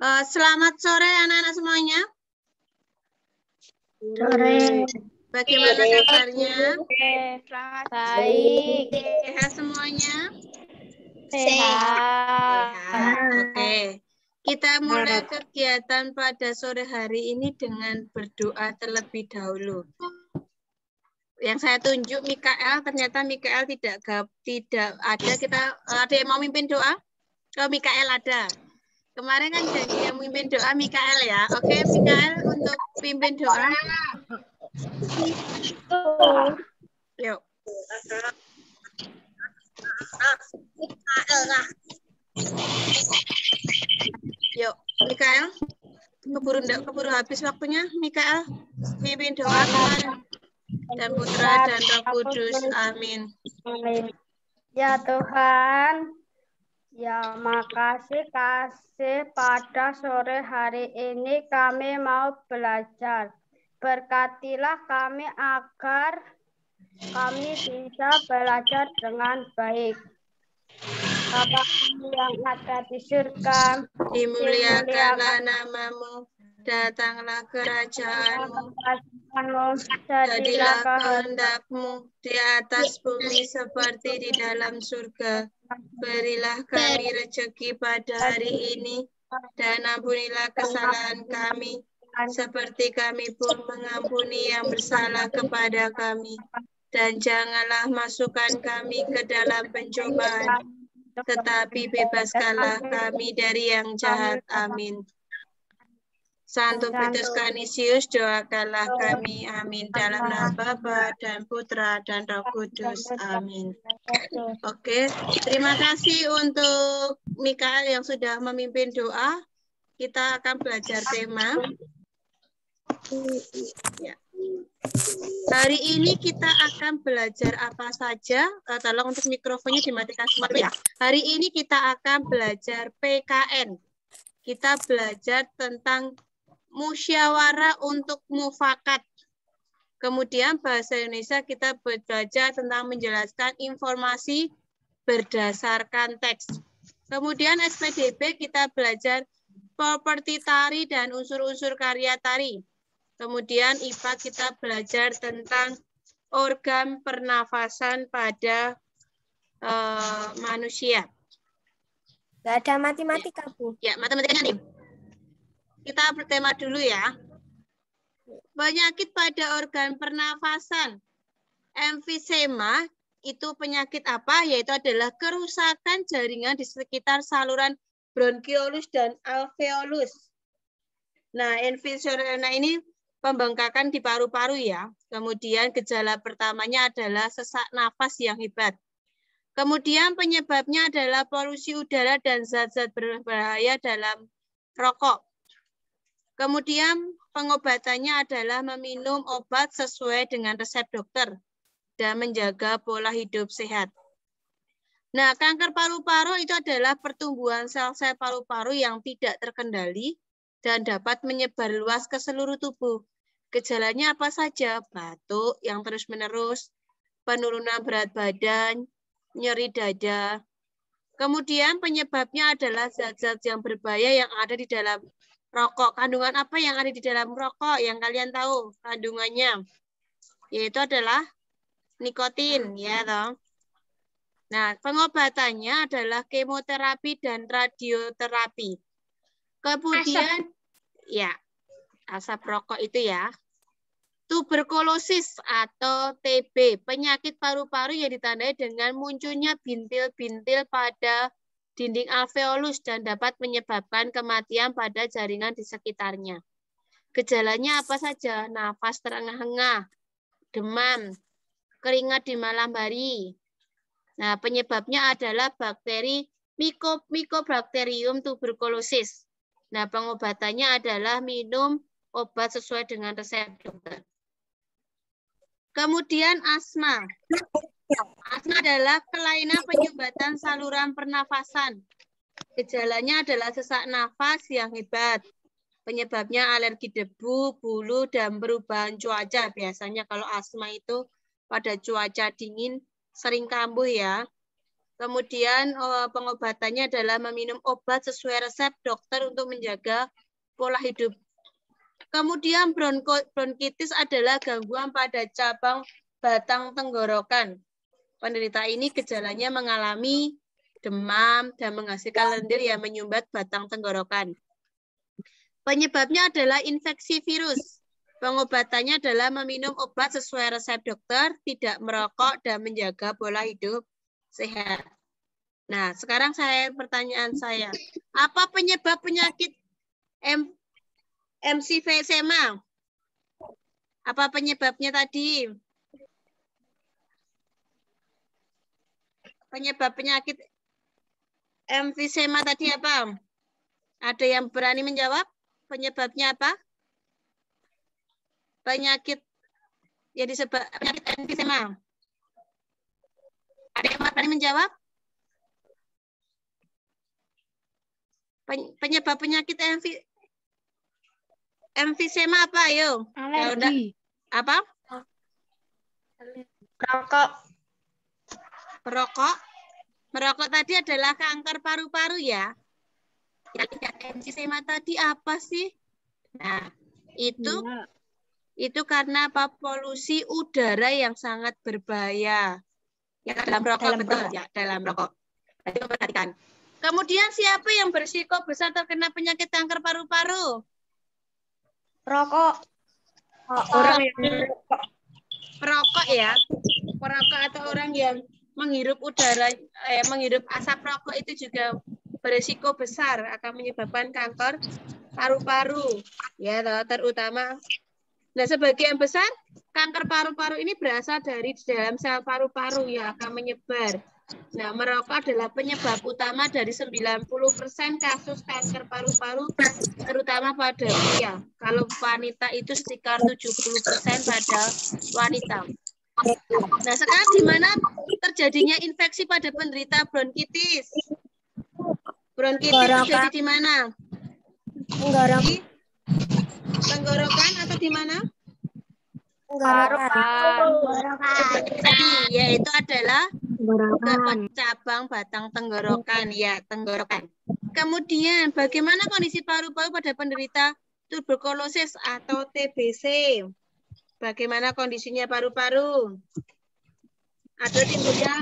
Selamat sore anak-anak semuanya. Sore. Bagaimana kabarnya? Baik. Sehat semuanya? Sehat. Oke. Kita mulai kegiatan pada sore hari ini dengan berdoa terlebih dahulu. Yang saya tunjuk Mikael, ternyata Mikael tidak ada. Ada yang mau mimpin doa? Oh, Mikael ada. Kemarin kan janji yang mimpin doa Mikael ya. Oke, Mikael untuk pimpin doa. Yuk. Yuk, Mikael. Keburu habis waktunya, Mikael. Mimpin doa kemarin. Dan Putra dan Roh Kudus. Amin. Ya Tuhan, ya makasih pada sore hari ini kami mau belajar. Berkatilah kami agar kami bisa belajar dengan baik. Bapa kami yang ada di surga, dimuliakanlah namamu, datanglah kerajaanmu, jadilah kehendakmu di atas bumi seperti di dalam surga. Berilah kami rezeki pada hari ini, dan ampunilah kesalahan kami, seperti kami pun mengampuni yang bersalah kepada kami. Dan janganlah masukkan kami ke dalam pencobaan, tetapi bebaskanlah kami dari yang jahat. Amin. Santo Petrus Canisius, doakanlah kami. Amin. Dalam nama Bapa dan Putra dan Roh Kudus. Amin. Oke, terima kasih untuk Mikael yang sudah memimpin doa. Kita akan belajar tema. Ya. Hari ini kita akan belajar apa saja. Tolong untuk mikrofonnya dimatikan semua ya. Hari ini kita akan belajar PKN. Kita belajar tentang musyawarah untuk mufakat. Kemudian bahasa Indonesia kita belajar tentang menjelaskan informasi berdasarkan teks. Kemudian SPDB kita belajar properti tari dan unsur-unsur karya tari. Kemudian IPA kita belajar tentang organ pernafasan pada manusia. Gak ada matematika, Bu. Ya, matematikanya nih. Kita bertema dulu ya. Penyakit pada organ pernafasan. Emfisema itu penyakit apa? Yaitu adalah kerusakan jaringan di sekitar saluran bronkiolus dan alveolus. Nah, emfisema ini pembengkakan di paru-paru ya. Kemudian gejala pertamanya adalah sesak nafas yang hebat. Kemudian penyebabnya adalah polusi udara dan zat-zat berbahaya dalam rokok. Kemudian pengobatannya adalah meminum obat sesuai dengan resep dokter dan menjaga pola hidup sehat. Nah, kanker paru-paru itu adalah pertumbuhan sel-sel paru-paru yang tidak terkendali dan dapat menyebar luas ke seluruh tubuh. Gejalanya apa saja? Batuk yang terus-menerus, penurunan berat badan, nyeri dada. Kemudian penyebabnya adalah zat-zat yang berbahaya yang ada di dalam rokok. Kandungan apa yang ada di dalam rokok yang kalian tahu kandungannya? Yaitu adalah nikotin, ya toh. Nah, pengobatannya adalah kemoterapi dan radioterapi. Kemudian, ya, asap rokok itu ya. Tuberkulosis atau TB, penyakit paru-paru yang ditandai dengan munculnya bintil-bintil pada dinding alveolus dan dapat menyebabkan kematian pada jaringan di sekitarnya. Gejalanya apa saja? Nafas terengah-engah, demam, keringat di malam hari. Nah, penyebabnya adalah bakteri Mycobacterium tuberculosis. Nah, pengobatannya adalah minum obat sesuai dengan resep dokter. Kemudian asma. Asma adalah kelainan penyumbatan saluran pernafasan. Gejalanya adalah sesak nafas yang hebat. Penyebabnya alergi debu, bulu, dan perubahan cuaca. Biasanya kalau asma itu pada cuaca dingin sering kambuh ya. Kemudian pengobatannya adalah meminum obat sesuai resep dokter untuk menjaga pola hidup. Kemudian bronkitis adalah gangguan pada cabang batang tenggorokan. Penderita ini gejalanya mengalami demam dan menghasilkan lendir yang menyumbat batang tenggorokan. Penyebabnya adalah infeksi virus. Pengobatannya adalah meminum obat sesuai resep dokter, tidak merokok, dan menjaga pola hidup sehat. Nah, sekarang pertanyaan saya. Apa penyebab penyakit emphysema? Apa penyebabnya tadi? Penyebab penyakit emphysema tadi apa? Ada yang berani menjawab? Penyebabnya apa? Penyakit yang disebut penyakit emphysema. Ada yang berani menjawab? Penyebab penyakit emphysema apa? Ayo. Alergi. Apa? Rokok. Merokok. Merokok tadi adalah kanker paru-paru ya. Emphysema tadi apa sih? Nah, itu karena apa? Polusi udara yang sangat berbahaya. Ya, dalam rokok, betul ya, dalam rokok. Jadi perhatikan. Kemudian siapa yang berisiko besar terkena penyakit kanker paru-paru? Rokok. Orang yang perokok ya. Perokok atau orang yang menghirup udara, menghirup asap rokok itu juga berisiko besar akan menyebabkan kanker paru-paru. Ya, terutama. Nah, sebagian besar kanker paru-paru ini berasal dari dalam sel paru-paru yang akan menyebar. Nah, merokok adalah penyebab utama dari 90% kasus kanker paru-paru, terutama pada pria. Kalau wanita itu sekitar 70% pada wanita. Nah, sekarang di mana terjadinya infeksi pada penderita bronkitis? Bronkitis terjadi di mana? Di tenggorokan atau di mana? Tadi yaitu adalah cabang batang tenggorokan, ya, tenggorokan. Kemudian bagaimana kondisi paru-paru pada penderita tuberkulosis atau TBC? Bagaimana kondisinya paru-paru? Ada timbulnya,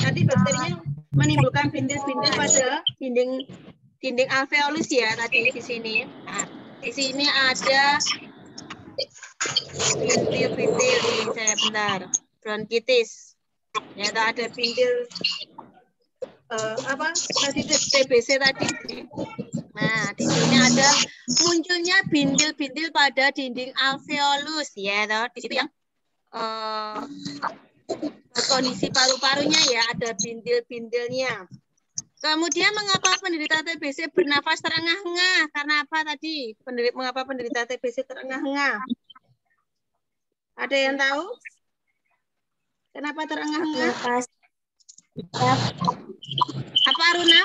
nanti bakterinya menimbulkan bintil-bintil pada dinding alveolus ya tadi di sini. Nah, di sini ada bintil-bintil nih, saya bentar. Bronkitis. Ya, ada bintil apa tadi TBC tadi. Nah, di sini ada munculnya bintil-bintil pada dinding alveolus ya, di situ yang kondisi paru-parunya ya, ada bintil-bintilnya. Kemudian mengapa penderita TBC bernafas terengah-engah? Karena apa tadi? Mengapa penderita TBC terengah-engah? Ada yang tahu? Kenapa terengah-engah? Apa, Aruna?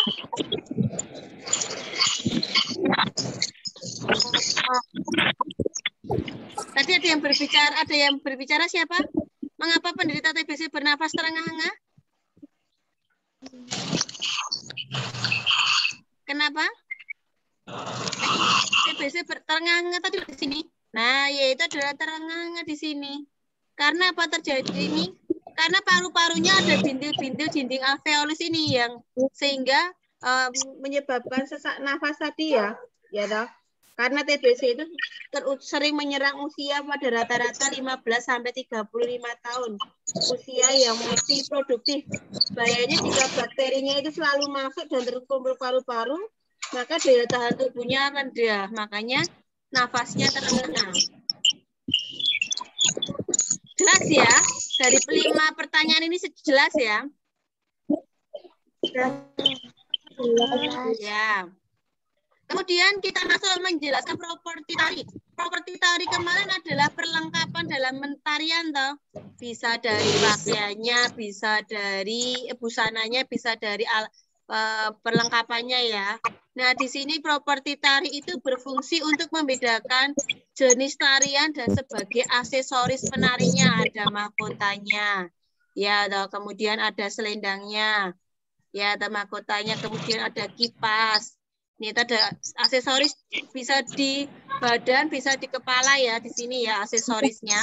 Tadi ada yang berbicara siapa? Mengapa penderita TBC bernafas terengah-engah? Kenapa? TBC terengah-engah tadi di sini. Nah, yaitu adalah terengah-engah di sini. Karena apa terjadi ini? Karena paru-parunya ada bintil-bintil dinding alveolus ini yang sehingga menyebabkan sesak nafas tadi ya. Ya toh. Karena TBC itu sering menyerang usia pada rata-rata 15 sampai 35 tahun. Usia yang masih produktif. Bahayanya jika bakterinya itu selalu masuk dan terkumpul paru-paru, maka daya tahan tubuhnya rendah. Makanya nafasnya terengah. Jelas ya? Dari 5 pertanyaan ini jelas ya? Ya. Kemudian kita masuk menjelaskan properti tari. Properti tari kemarin adalah perlengkapan dalam mentarian toh. Bisa dari pakaiannya, bisa dari busananya, bisa dari perlengkapannya ya. Nah, di sini properti tari itu berfungsi untuk membedakan jenis tarian dan sebagai aksesoris penarinya. Ada mahkotanya. Ya, toh. Kemudian ada selendangnya. Ya, ada mahkotanya, kemudian ada kipas. Ini ada aksesoris bisa di badan, bisa di kepala ya, di sini ya aksesorisnya.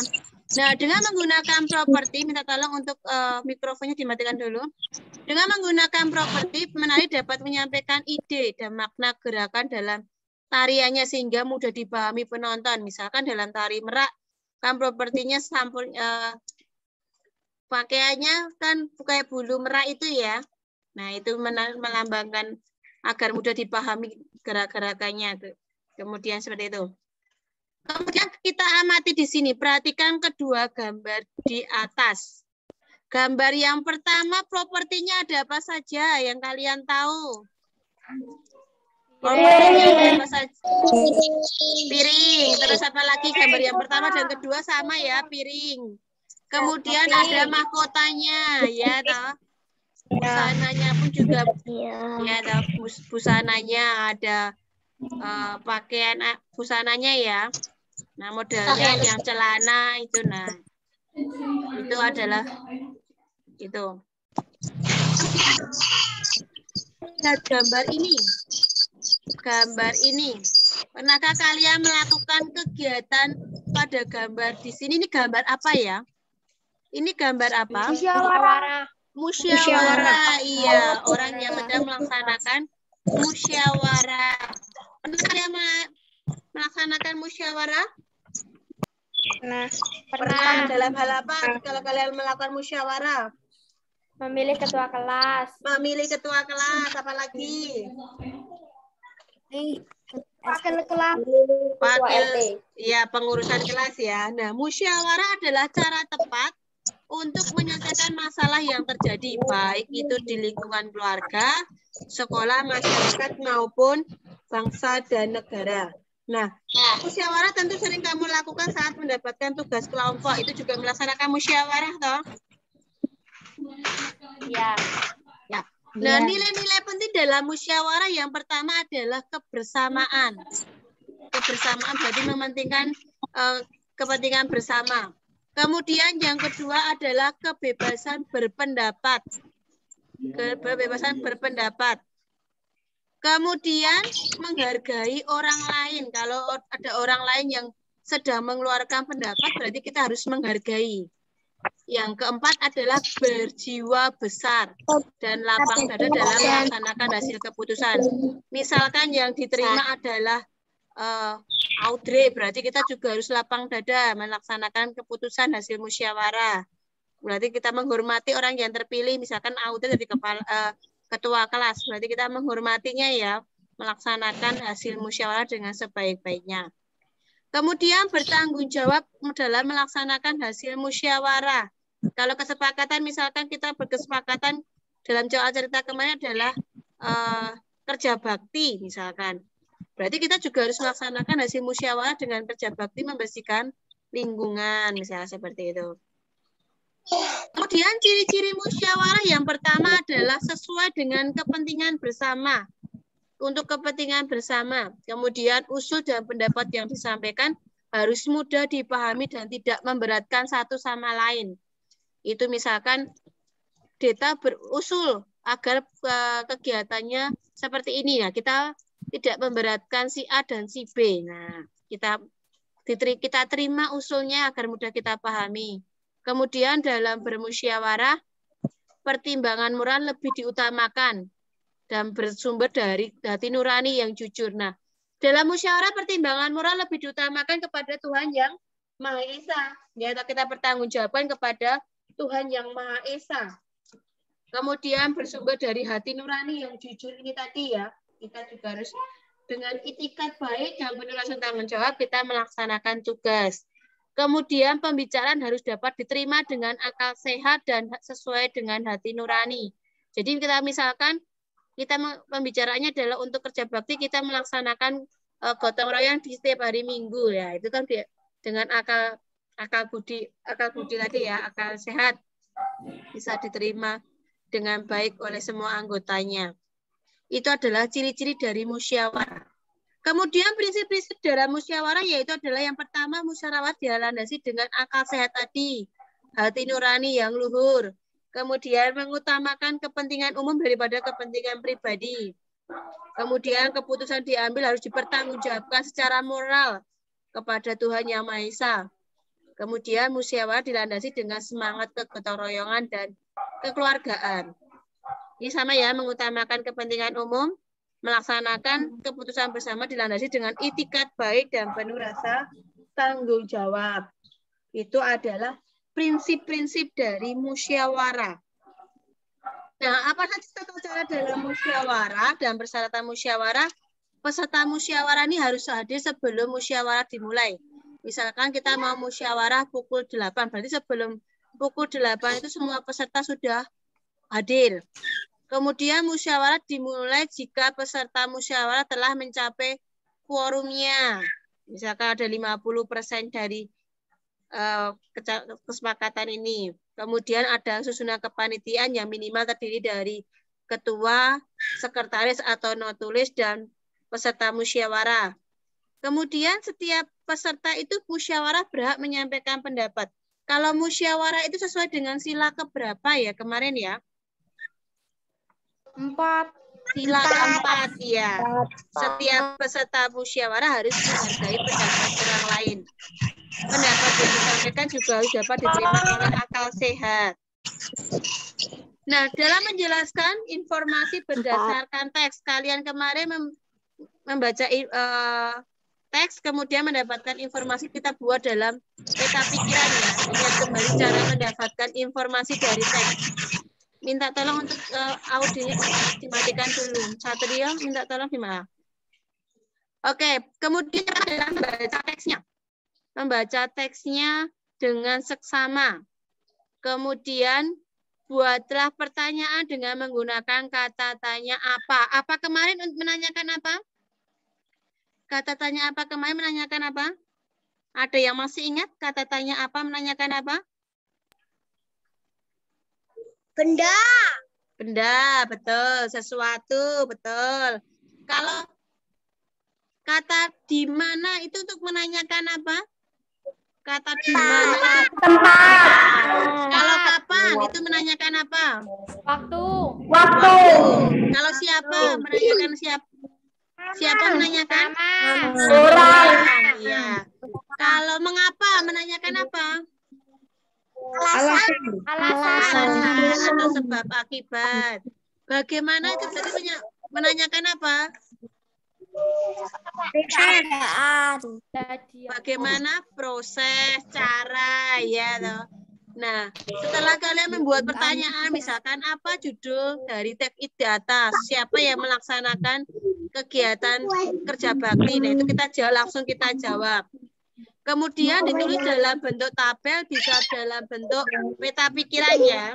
Nah, dengan menggunakan properti, minta tolong untuk mikrofonnya dimatikan dulu. Dengan menggunakan properti, penari dapat menyampaikan ide dan makna gerakan dalam tariannya sehingga mudah dipahami penonton. Misalkan dalam tari merak, kan propertinya sampul pakaiannya kan kayak bulu merak itu ya. Nah, itu melambangkan agar mudah dipahami gerak-gerakannya. Kemudian seperti itu. Kemudian kita amati di sini. Perhatikan kedua gambar di atas. Gambar yang pertama propertinya ada apa saja yang kalian tahu? Propertinya ada apa saja? Piring. Terus apa lagi gambar yang pertama dan kedua sama ya, piring. Kemudian ada mahkotanya, ya toh. Busananya pun juga ya ada busananya, ada pakaian busananya ya. Nah, modelnya yang celana itu, nah itu adalah itu. Lihat gambar ini. Gambar ini. Pernahkah kalian melakukan kegiatan pada gambar di sini? Ini gambar apa ya? Ini gambar apa? Musyawarah. Musyawarah, iya. Orang yang sedang melaksanakan musyawarah. Pernah kalian melaksanakan musyawarah? Pernah. Dalam hal apa kalau kalian melakukan musyawarah? Memilih ketua kelas. Memilih ketua kelas, apalagi? Wakil kelas. Wakil, ya pengurusan kelas ya. Nah, musyawarah adalah cara tepat untuk menyelesaikan masalah yang terjadi, baik itu di lingkungan keluarga, sekolah, masyarakat, maupun bangsa dan negara. Nah, musyawarah tentu sering kamu lakukan saat mendapatkan tugas kelompok. Itu juga melaksanakan musyawarah, toh? Ya. Ya. Nah, nilai-nilai penting dalam musyawarah yang pertama adalah kebersamaan. Kebersamaan berarti mementingkan kepentingan bersama. Kemudian yang kedua adalah kebebasan berpendapat. Kebebasan berpendapat. Kemudian menghargai orang lain. Kalau ada orang lain yang sedang mengeluarkan pendapat, berarti kita harus menghargai. Yang keempat adalah berjiwa besar dan lapang dada dalam melaksanakan hasil keputusan. Misalkan yang diterima adalah Audrey, berarti kita juga harus lapang dada melaksanakan keputusan hasil musyawarah. Berarti kita menghormati orang yang terpilih, misalkan Audrey dari ketua kelas, berarti kita menghormatinya ya, melaksanakan hasil musyawarah dengan sebaik-baiknya. Kemudian bertanggung jawab dalam melaksanakan hasil musyawarah. Kalau kesepakatan, misalkan kita berkesepakatan dalam cerita kemarin adalah kerja bakti, misalkan. Berarti kita juga harus melaksanakan hasil musyawarah dengan kerja bakti membersihkan lingkungan, misalnya seperti itu. Kemudian ciri-ciri musyawarah yang pertama adalah sesuai dengan kepentingan bersama. Untuk kepentingan bersama. Kemudian usul dan pendapat yang disampaikan harus mudah dipahami dan tidak memberatkan satu sama lain. Itu misalkan Deta berusul agar kegiatannya seperti ini ya. Kita tidak memberatkan si A dan si B. Nah, kita terima usulnya agar mudah kita pahami. Kemudian dalam bermusyawarah, pertimbangan moral lebih diutamakan dan bersumber dari hati nurani yang jujur. Nah, dalam musyawarah pertimbangan moral lebih diutamakan kepada Tuhan yang Maha Esa. Ya, kita bertanggungjawabkan kepada Tuhan yang Maha Esa. Kemudian bersumber dari hati nurani yang jujur ini tadi ya. Kita juga harus dengan itikat baik dan penuh rasa tanggung jawab kita melaksanakan tugas. Kemudian pembicaraan harus dapat diterima dengan akal sehat dan sesuai dengan hati nurani. Jadi kita misalkan kita pembicaraannya adalah untuk kerja bakti, kita melaksanakan gotong royong di setiap hari Minggu ya. Itu kan dengan akal budi tadi ya, akal sehat bisa diterima dengan baik oleh semua anggotanya. Itu adalah ciri-ciri dari musyawarah. Kemudian prinsip-prinsip dalam musyawarah yaitu adalah yang pertama musyawarah dilandasi dengan akal sehat tadi, hati nurani yang luhur. Kemudian mengutamakan kepentingan umum daripada kepentingan pribadi. Kemudian keputusan diambil harus dipertanggungjawabkan secara moral kepada Tuhan Yang Maha Esa. Kemudian musyawarah dilandasi dengan semangat kegotong royongan dan kekeluargaan. Ini sama ya, mengutamakan kepentingan umum, melaksanakan keputusan bersama dilandasi dengan itikat baik dan penuh rasa tanggung jawab. Itu adalah prinsip-prinsip dari musyawarah. Nah, apa saja tata cara dalam musyawarah dan persyaratan musyawarah? Peserta musyawarah ini harus hadir sebelum musyawarah dimulai. Misalkan kita mau musyawarah pukul 8, berarti sebelum pukul 8 itu semua peserta sudah hadir. Kemudian musyawarah dimulai jika peserta musyawarah telah mencapai quorumnya. Misalkan ada 50% dari kesepakatan ini. Kemudian ada susunan kepanitiaan yang minimal terdiri dari ketua, sekretaris atau notulis, dan peserta musyawarah. Kemudian setiap peserta itu musyawarah berhak menyampaikan pendapat. Kalau musyawarah itu sesuai dengan sila keberapa ya kemarin ya? 4. Sila keempat ya. Setiap peserta musyawarah harus menghargai pendapat orang lain. Pendapat yang disampaikan juga harus dapat diterima oleh akal sehat. Nah, dalam menjelaskan informasi berdasarkan teks, kalian kemarin membaca teks, kemudian mendapatkan informasi, kita buat dalam peta pikiran ya. Ingat kembali cara mendapatkan informasi dari teks. Minta tolong untuk audionya dimatikan dulu. Satrio, minta tolong gimana? Oke, kemudian adalah membaca teksnya. Membaca teksnya dengan seksama. Kemudian buatlah pertanyaan dengan menggunakan kata tanya apa. Apa kemarin menanyakan apa? Kata tanya apa kemarin menanyakan apa? Ada yang masih ingat kata tanya apa menanyakan apa? Benda. Benda, betul. Sesuatu, betul. Kalau kata di mana itu untuk menanyakan apa? Kata di mana? Tempat. Kalau kapan itu menanyakan apa? Waktu. Waktu. Kalau siapa menanyakan siapa? Siapa menanyakan? Orang. Ya. Kalau mengapa menanyakan apa? Alasan. Atau sebab akibat. Bagaimana itu berarti menanyakan apa? Bagaimana proses, cara, ya toh. Nah, setelah kalian membuat pertanyaan, misalkan apa judul dari teks di atas, siapa yang melaksanakan kegiatan kerja bakti, nah itu langsung kita jawab. Kemudian ditulis dalam bentuk tabel, bisa dalam bentuk peta pikiran ya.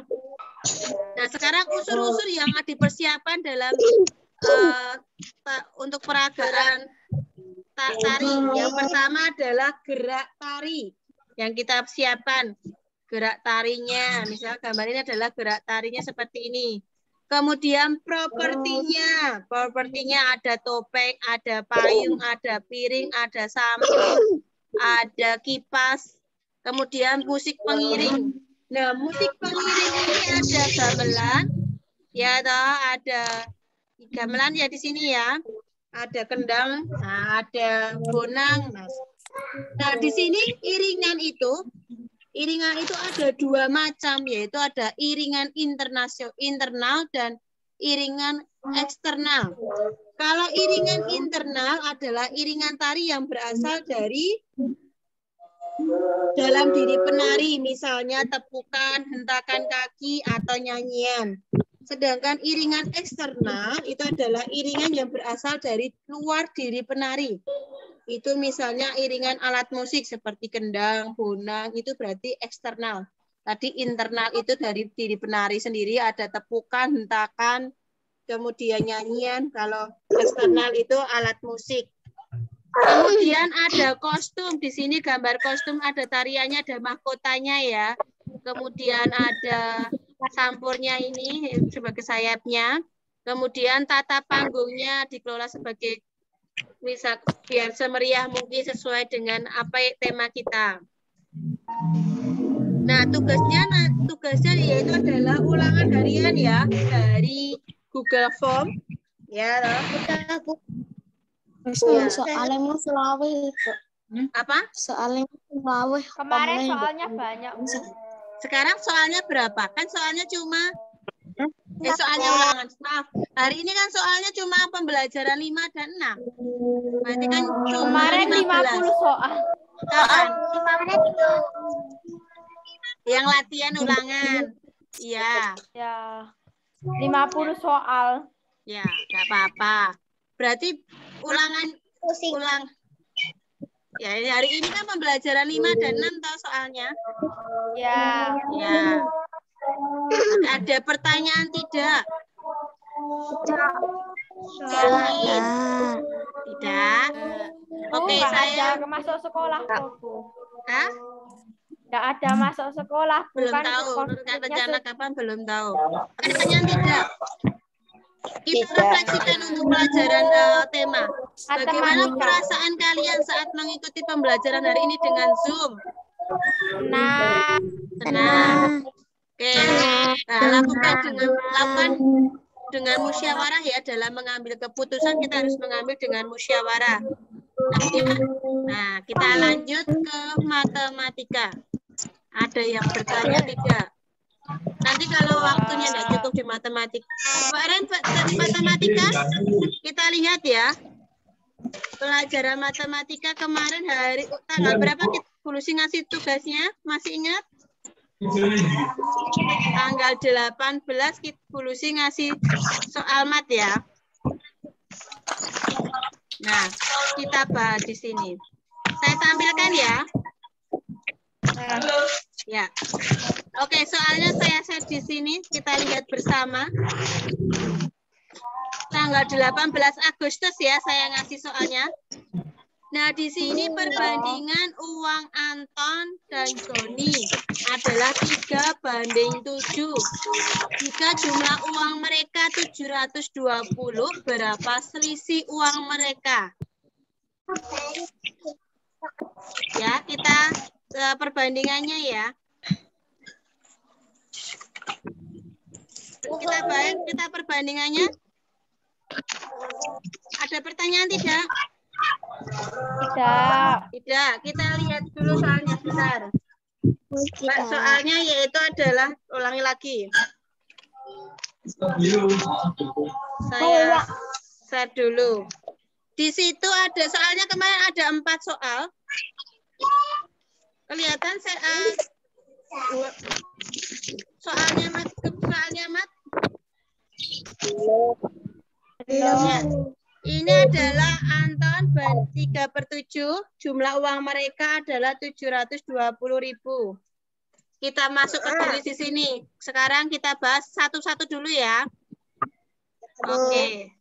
Nah, sekarang unsur-unsur yang dipersiapkan dalam untuk peragaan tari. Yang pertama adalah gerak tari yang kita siapkan. Gerak tarinya, misalnya gambar ini adalah gerak tarinya seperti ini. Kemudian propertinya. Propertinya ada topeng, ada payung, ada piring, ada sampul, ada kipas. Kemudian musik pengiring. Nah, musik pengiring ini ada gamelan, ya toh, ada gamelan ya di sini ya. Ada kendang, nah, ada bonang. Nah, di sini iringan itu ada 2 macam, yaitu ada iringan internal dan iringan eksternal. Kalau iringan internal adalah iringan tari yang berasal dari dalam diri penari, misalnya tepukan, hentakan kaki, atau nyanyian. Sedangkan iringan eksternal itu adalah iringan yang berasal dari luar diri penari. Itu misalnya iringan alat musik seperti kendang, bonang, itu berarti eksternal. Tadi internal itu dari diri penari sendiri, ada tepukan, hentakan, kemudian nyanyian. Kalau eksternal itu alat musik. Kemudian ada kostum. Di sini gambar kostum, ada tariannya, ada mahkotanya ya. Kemudian ada sampurnya ini sebagai sayapnya. Kemudian tata panggungnya dikelola sebagai misal biar semeriah mungkin sesuai dengan apa tema kita. Nah, tugasnya tugasnya yaitu adalah ulangan harian ya dari Google Form. Ya, toh. Soalnya mau selawe. Apa? Soalnya selawe. Kemarin soalnya banyak. Sekarang soalnya berapa? Kan soalnya cuma soalnya ulangan. Maaf. Hari ini kan soalnya cuma pembelajaran 5 dan 6. Berarti kan cuma Kemarin 15. 50 soal. Kapan? Yang latihan ulangan. Iya. Ya. 50 soal. Ya, nggak apa-apa. Berarti ulang. Ya, hari ini kan pembelajaran 5 dan 6 toh soalnya. Ya. Ya. Ada pertanyaan tidak? Tidak. Oke, Nggak saya ada masuk sekolah Bu. Hah? Nggak ada masuk sekolah. Belum Bukan tahu. COVID-nya Rencana kapan belum tahu. Pertanyaan tidak. Kita refleksikan untuk pelajaran tema. Bagaimana Matematika. perasaan kalian saat mengikuti pembelajaran hari ini dengan Zoom? Nah, Tenang. Oke. Nah, lakukan dengan musyawarah ya, dalam mengambil keputusan kita harus mengambil dengan musyawarah. Nah, kita lanjut ke matematika. Ada yang bertanya tidak? Nanti kalau waktunya tidak cukup di matematika. Kemarin matematika kita lihat ya. Pelajaran matematika kemarin tanggal berapa kita Bulusi ngasih tugasnya? Masih ingat? Tanggal 18 kita Bulusi ngasih soal mat ya. Nah, kita bahas di sini. Saya tampilkan ya. Ya. Oke, soalnya saya share di sini. Kita lihat bersama. Tanggal 18 Agustus ya saya ngasih soalnya. Nah, di sini perbandingan uang Anton dan Joni adalah 3:7. Jika jumlah uang mereka 720, berapa selisih uang mereka? Ya, kita perbandingannya ya. Kita perbandingannya. Ada pertanyaan tidak? Tidak. Kita lihat dulu soalnya bentar. Soalnya yaitu adalah, ulangi lagi. Saya share dulu. Di situ ada soalnya kemarin ada 4 soal. Kelihatan soalnya mat. Ya. Ini adalah Anton 3/7, jumlah uang mereka adalah 720.000. Kita masuk ke tulis di sini. Sekarang kita bahas satu-satu dulu ya. Oke.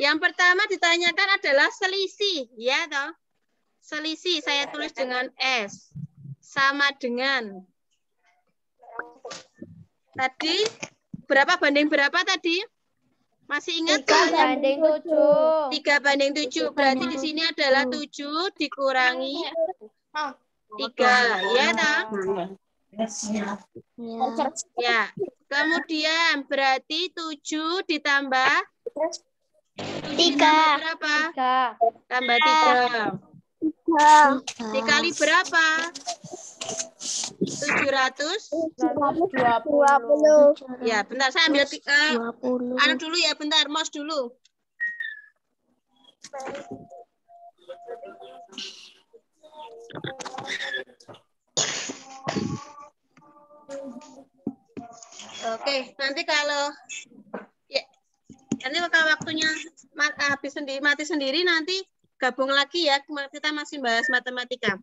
Yang pertama ditanyakan adalah selisih, ya toh? Selisih saya tulis dengan S. Sama dengan tadi berapa banding berapa tadi? Masih ingat? 3/7. 3/7. Berarti di sini adalah 7 dikurangi 3. Ya, toh? Ya. Kemudian berarti 7 ditambah 3. Berapa? 3. Tambah 3. Dikali berapa? 720. Ya, bentar saya ambil anu dulu ya, bentar, mouse dulu. Oke, nanti kalau ya, nanti kalau waktunya habis sendiri, mati sendiri, nanti gabung lagi ya, kita masih bahas matematika.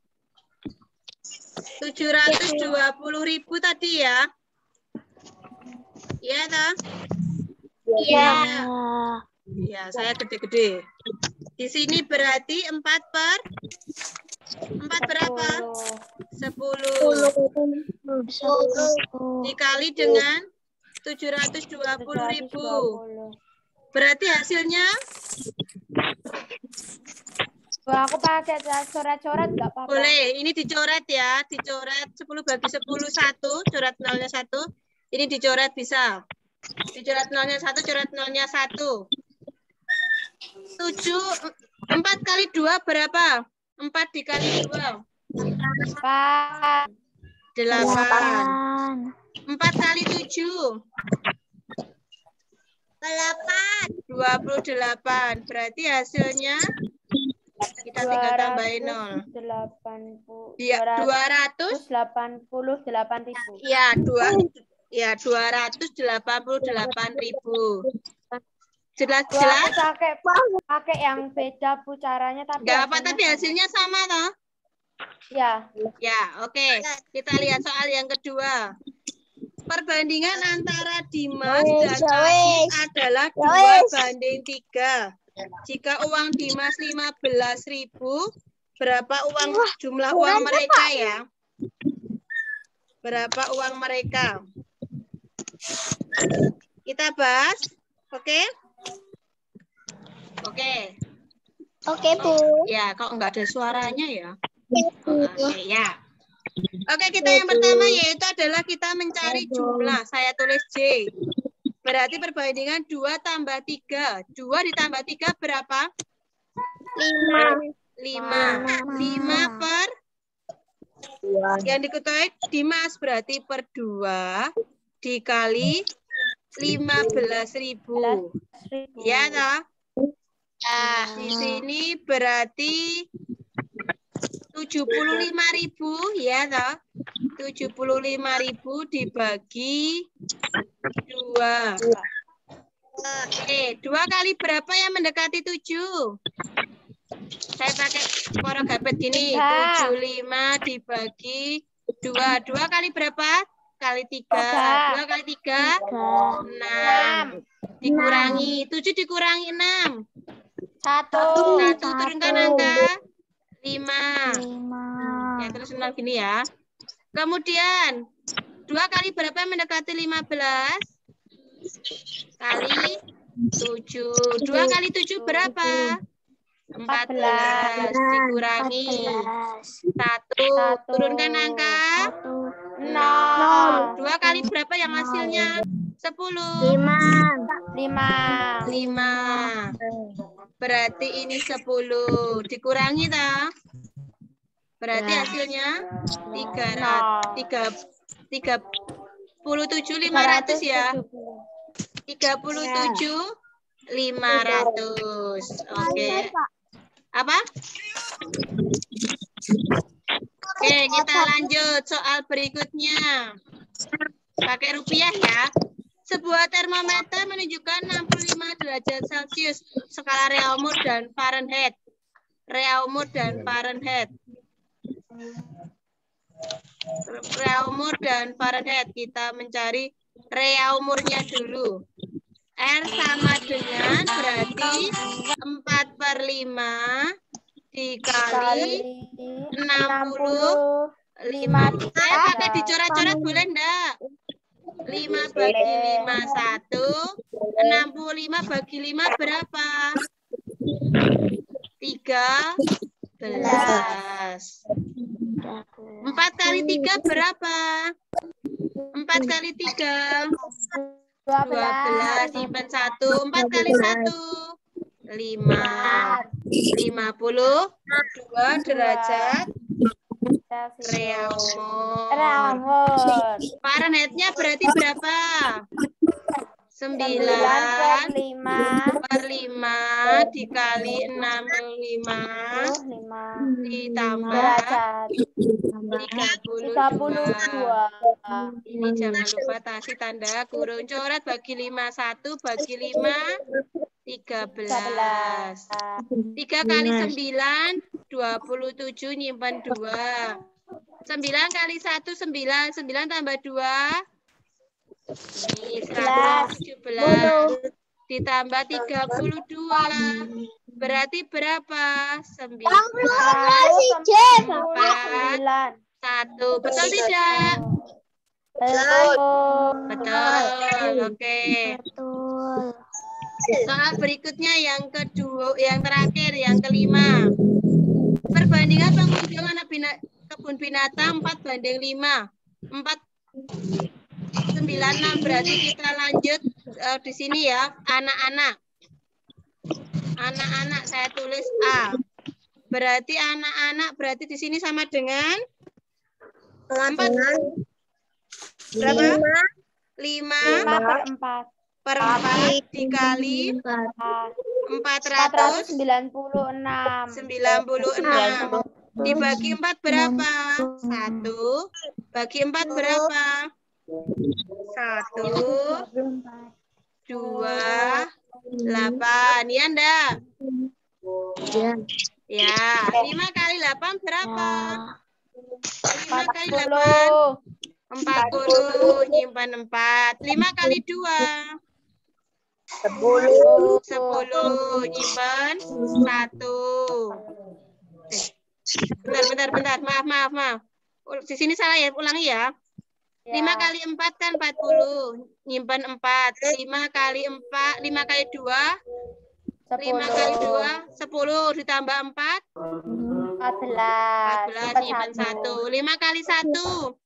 720.000 tadi ya. Iya toh? Iya. Ya, saya gede-gede. Di sini berarti 4 berapa? 10. Dikali dengan 720.000. Berarti hasilnya Wah, aku pakai coret-coret nggak apa-apa. Boleh, ini dicoret ya, dicoret 10 bagi 10 1, coret nolnya 1. Ini dicoret bisa. Dicoret nolnya 1, coret nolnya 1. 4 kali 2 berapa? 4 dikali 2. 4. 8. 4 kali 7. 28. Berarti hasilnya kita tinggal tambahin 0. 280. Iya, 288.000. Ya, 288.000. Jelas? Pakai yang beda Bu caranya tapi Enggak apa, hasilnya tapi hasilnya sama toh? Ya. Ya, oke. Kita lihat soal yang kedua. Perbandingan antara Dimas dan Adit adalah 2:3. Jika uang Dimas 15.000, berapa jumlah uang mereka ya? Berapa uang mereka? Kita bahas, oke? Oke. Oke, Bu. Ya, kok nggak ada suaranya ya? Oke, ya. Oke, kita yang pertama yaitu adalah kita mencari jumlah. Saya tulis J. Berarti perbandingan 2 tambah 3. 2 ditambah 3 berapa? 5. 5 per? Yang diketahui Dimas berarti per 2 dikali 15.000. Ya, toh? Di sini berarti 75.000 ya toh. 75.000 dibagi 2. Oke, 2 kali berapa yang mendekati 7? Saya pakai skoro gabet gini. 75 dibagi 2. 2 kali berapa? Kali 3. 2 kali 3? 6. Dikurangi. 7 dikurangi 6. 1 turunkan angka 5. Ya, terus 0 gini ya. Kemudian 2 kali berapa yang mendekati 15? Kali 7. 2 kali 7 berapa? 14. Dikurangi 1. Turunkan angka 0. 2 kali berapa yang hasilnya? 10. 5. Berarti ini 10. Dikurangi tak? Berarti hasilnya 37.500 ya. 37.500. Oke. Apa? Oke, kita lanjut soal berikutnya. Pakai rupiah ya. Sebuah termometer menunjukkan 65 derajat Celcius skala Reaumur dan Fahrenheit. Reaumur dan Fahrenheit. Kita mencari reaumurnya dulu. R sama dengan berarti 4/5 dikali 65. Saya pakai dicoret-coret boleh enggak? 5 bagi 5 1. 65 bagi 5 berapa? 13. 4 kali 3 berapa? 4 kali 3 12. Simpan 1. 4 kali 1 5. 52 derajat reaumur. Fahrenheitnya berarti berapa? 9/5 dikali 65 ditambah 32. Ini jangan lupa kasih tanda kurung. Coret bagi 5 1 bagi 5 13. 3 kali 9 27 nyimpan 2. 9 kali 1 9. 9 tambah 2 ini 117 ditambah 32 berarti berapa? 9 1. Betul tidak? Betul. Oke. Soal berikutnya yang kedua, yang terakhir, yang kelima. Perbandingan pengunjung kebun binatang 4:5. 4,96. Berarti kita lanjut di sini ya, anak-anak. Anak-anak saya tulis A. Berarti anak-anak berarti di sini sama dengan 4. Berapa? 5/4. 4 dikali 496. 96. Dibagi 4 berapa? 1. Bagi 4 berapa? 1, 2, 8. Ya enggak? Ya. 5 kali 8 berapa? 5 kali 8. 40. Nyimpan 4. 5 kali 2. 10. Nyimpan 1. Bentar. Maaf. Di sini salah ya, ulangi ya. 5 kali 4 kan 40. Nyimpan 4. 5 kali 4, 5 kali 2. 5 kali 2, 10 ditambah 4. 14. Nyimpan 1. 5 kali 1.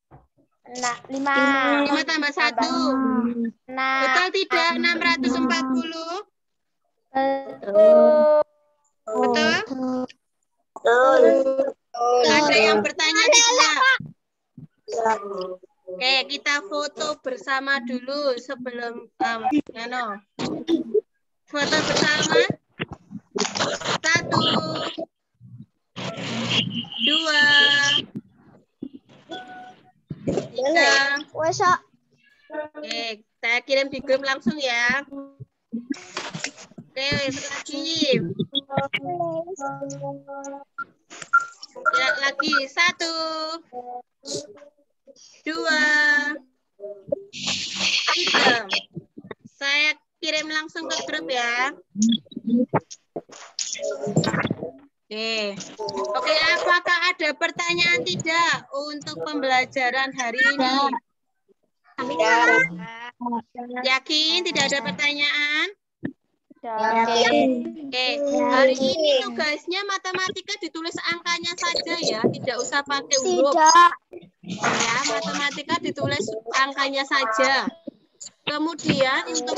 5 tambah 1. Betul tidak? 640. Betul? Ada yang bertanya tidak? Oke, kita foto bersama dulu sebelum foto bersama. 1, 2, 3. Oke, saya kirim di grup langsung ya. Oke, lagi. Ya, lagi. 1, 2, 3. Saya kirim langsung ke grup ya. Oke, apakah ada pertanyaan tidak untuk pembelajaran hari ini? Yakin tidak ada pertanyaan? Oke, hari ini tugasnya matematika ditulis angkanya saja ya, tidak usah pakai huruf. Ya, matematika ditulis angkanya saja. Kemudian untuk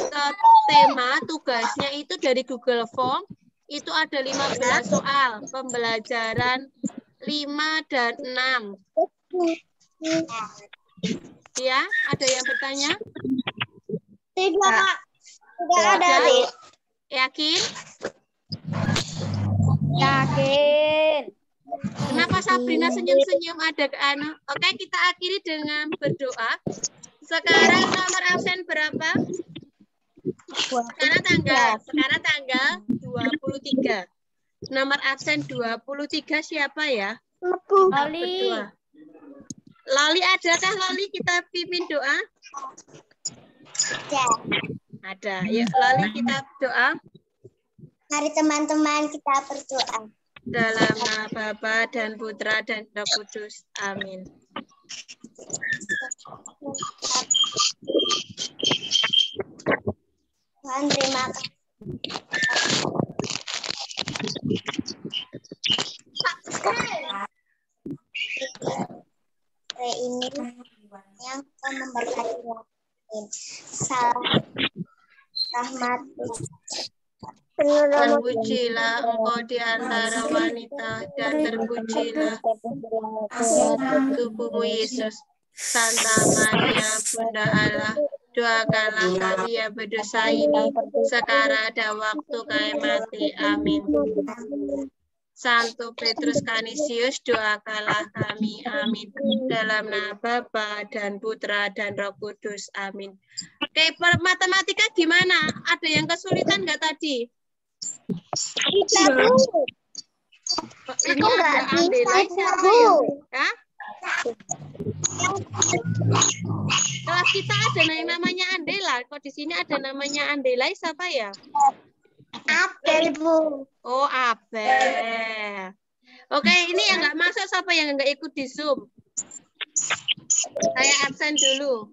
tema tugasnya itu dari Google Form, itu ada 15 soal pembelajaran 5 dan 6. Ya, ada yang bertanya? Tidak ada. Yakin? Yakin. Kenapa Sabrina senyum-senyum ada ke anu? Oke, kita akhiri dengan berdoa. Sekarang nomor absen berapa? Sekarang tanggal 23. Nomor absen 23 siapa ya? Loli. Loli adakah Loli? Kita pimpin doa. Ada. Yuk Loli kita doa. Mari teman-teman kita berdoa. Dalam nama Bapa dan Putra dan Roh Kudus. Amin. Tuhan terima kasih. Ini yang kau memberkati salam rahmat. Terpujilah engkau di antara wanita dan terpujilah tubuhmu Yesus. Santa Maria Bunda Allah, doakanlah kami yang berdosa ini sekarang dan waktu kami mati. Amin. Santo Petrus Canisius, doakanlah kami. Amin. Dalam nama Bapa dan Putra dan Roh Kudus. Amin. Oke, matematika gimana? Ada yang kesulitan nggak tadi? Tidak, Bu. Ini ada Andela siapa ya? Hah? Kelas kita ada yang namanya Andela. Kok di sini ada namanya Andela siapa ya? Abel, Bu. Oh, Abel. Oke, ini yang nggak masuk siapa yang nggak ikut di Zoom? Saya absen dulu.